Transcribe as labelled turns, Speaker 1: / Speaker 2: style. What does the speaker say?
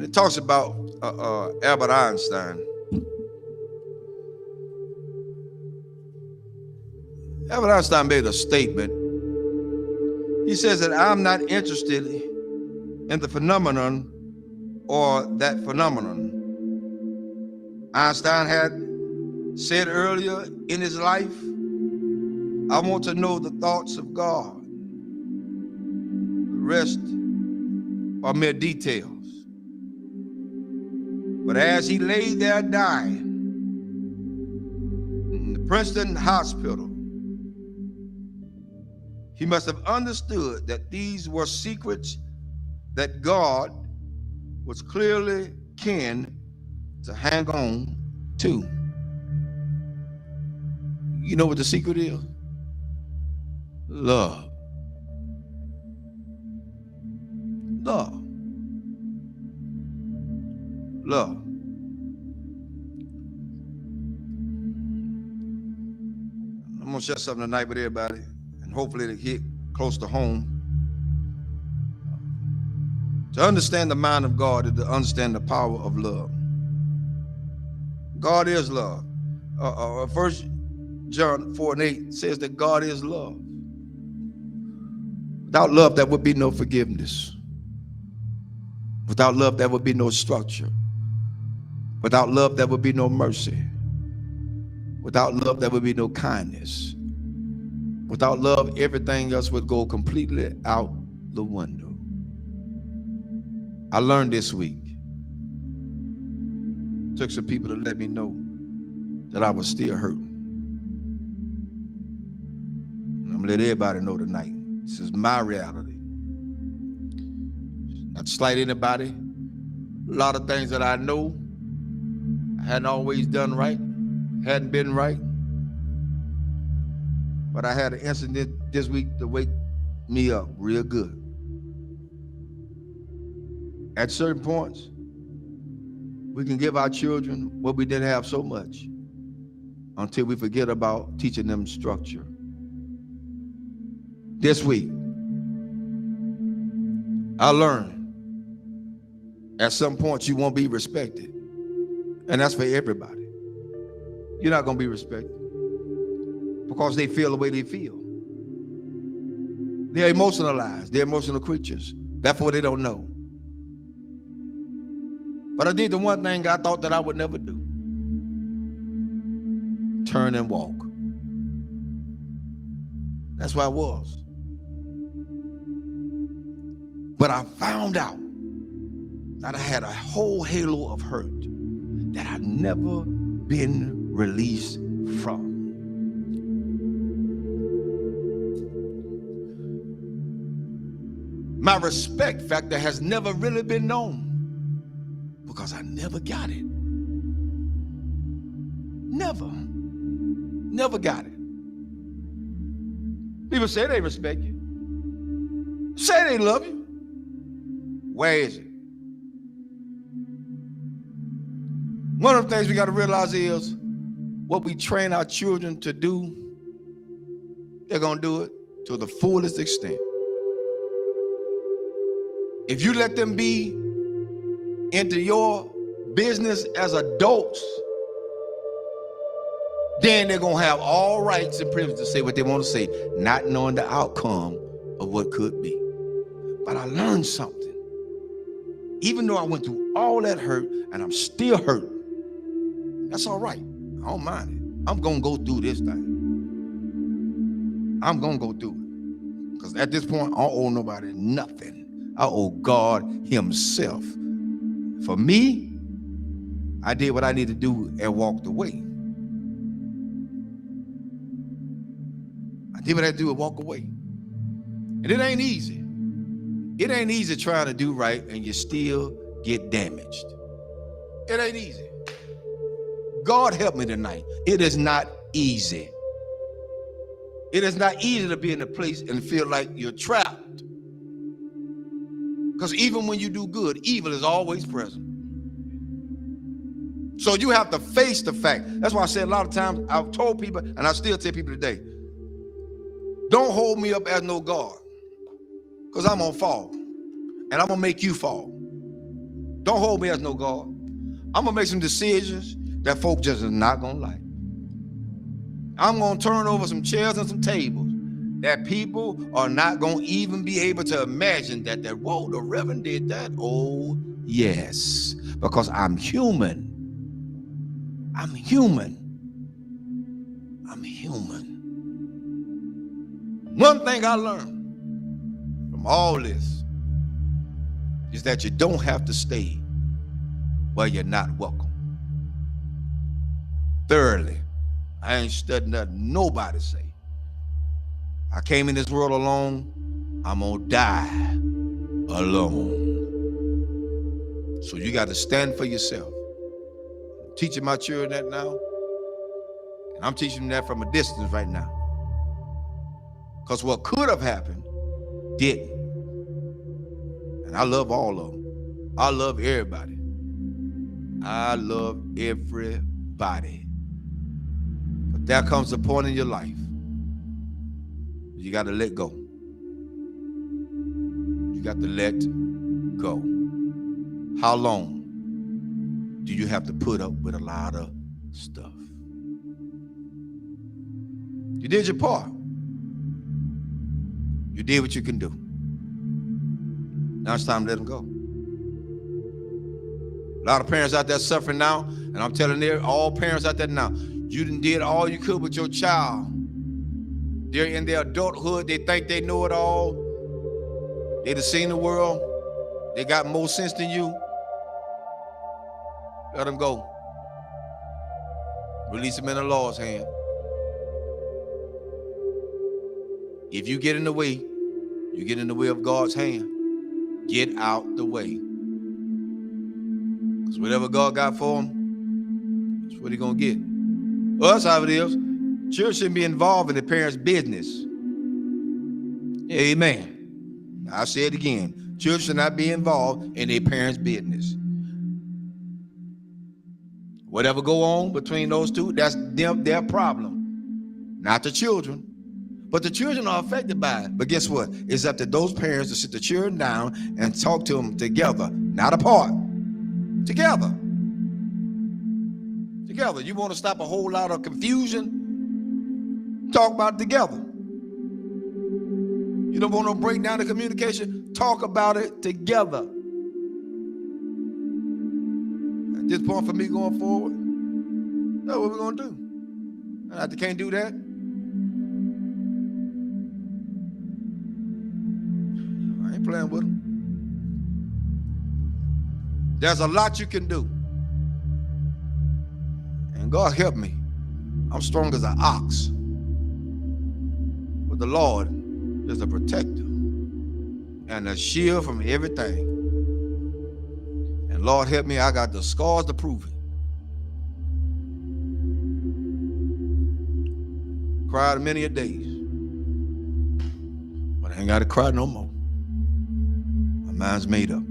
Speaker 1: It talks about Albert Einstein. Albert Einstein made a statement. He says that I'm not interested in the phenomenon or that phenomenon. Einstein had said earlier in his life, I want to know the thoughts of God. The rest are mere details. But as he lay there dying in the Princeton hospital, he must have understood that these were secrets that God was clearly keen to hang on to. You know what the secret is? Love. Love. Love. I'm going to share something tonight with everybody, and hopefully it'll hit close to home. To understand the mind of God is to understand the power of love. God is love. 1 John 4:8 says that God is love. Without love, there would be no forgiveness. Without love, there would be no structure. Without love, there would be no mercy. Without love, there would be no kindness. Without love, everything else would go completely out the window. I learned this week. Took some people to let me know that I was still hurting. And I'm gonna let everybody know tonight. This is my reality. Not to slight anybody. A lot of things that I know I hadn't always done right, hadn't been right. But I had an incident this week to wake me up real good. At certain points, we can give our children what we didn't have so much until we forget about teaching them structure. This week, I learned at some point you won't be respected. And that's for everybody. You're not going to be respected because they feel the way they feel. They're emotionalized. They're emotional creatures. Therefore, they don't know. But I did the one thing I thought that I would never do. Turn and walk. That's where I was. But I found out that I had a whole halo of hurt that I'd never been released from. My respect factor has never really been known because I never got it. Never got it. People say they respect you. Say they love you. Where is it? One of the things we got to realize is what we train our children to do, they're going to do it to the fullest extent. If you let them be into your business as adults, then they're going to have all rights and privileges to say what they want to say, not knowing the outcome of what could be. But I learned something. Even though I went through all that hurt and I'm still hurting, that's all right. I don't mind it. I'm going to go through this thing. I'm going to go through it. Because at this point, I don't owe nobody nothing. I owe God himself. For me, I did what I needed to do and walked away. I did what I had to do and walk away. And it ain't easy. It ain't easy trying to do right and you still get damaged. It ain't easy. God help me tonight. It is not easy. It is not easy to be in a place and feel like you're trapped. Because even when you do good, evil is always present. So you have to face the fact. That's why I said a lot of times, I've told people, and I still tell people today, don't hold me up as no God. Because I'm going to fall. And I'm going to make you fall. Don't hold me as no God. I'm going to make some decisions that folk just is not going to like. I'm going to turn over some chairs and some tables that people are not going to even be able to imagine that, whoa, the Reverend did that. Oh, yes, because I'm human. I'm human. I'm human. One thing I learned from all this is that you don't have to stay where you're not welcome. Thirdly, I ain't studying nothing nobody say. I came in this world alone. I'm gonna die alone. So you got to stand for yourself. I'm teaching my children that now, and I'm teaching them that from a distance right now. Because what could have happened didn't. And I love all of them. I love everybody. I love everybody. But there comes a point in your life you got to let go. You got to let go. How long do you have to put up with a lot of stuff? You did your part. You did what you can do. Now it's time to let them go. A lot of parents out there suffering now, and I'm telling all parents out there now, you done did all you could with your child. They're in their adulthood. They think they know it all. They done seen the world. They got more sense than you. Let them go. Release them in the Lord's hand. If you get in the way, you get in the way of God's hand. Get out the way. Because whatever God got for them, that's what he's going to get. Well, that's how it is. Children shouldn't be involved in the parents' business. Amen. I'll say it again. Children should not be involved in their parents' business. Whatever go on between those two, that's their problem. Not the children. But the children are affected by it. But guess what? It's up to those parents to sit the children down and talk to them together, not apart. Together. Together. You want to stop a whole lot of confusion? Talk about it together. You don't want to break down the communication? Talk about it together. At this point for me going forward, that's what we're going to do. And if they can't do that, I ain't playing with them. There's a lot you can do. And God help me. I'm strong as an ox. But the Lord is a protector and a shield from everything. And Lord help me, I got the scars to prove it. Cried many a days. But I ain't got to cry no more. My mind's made up.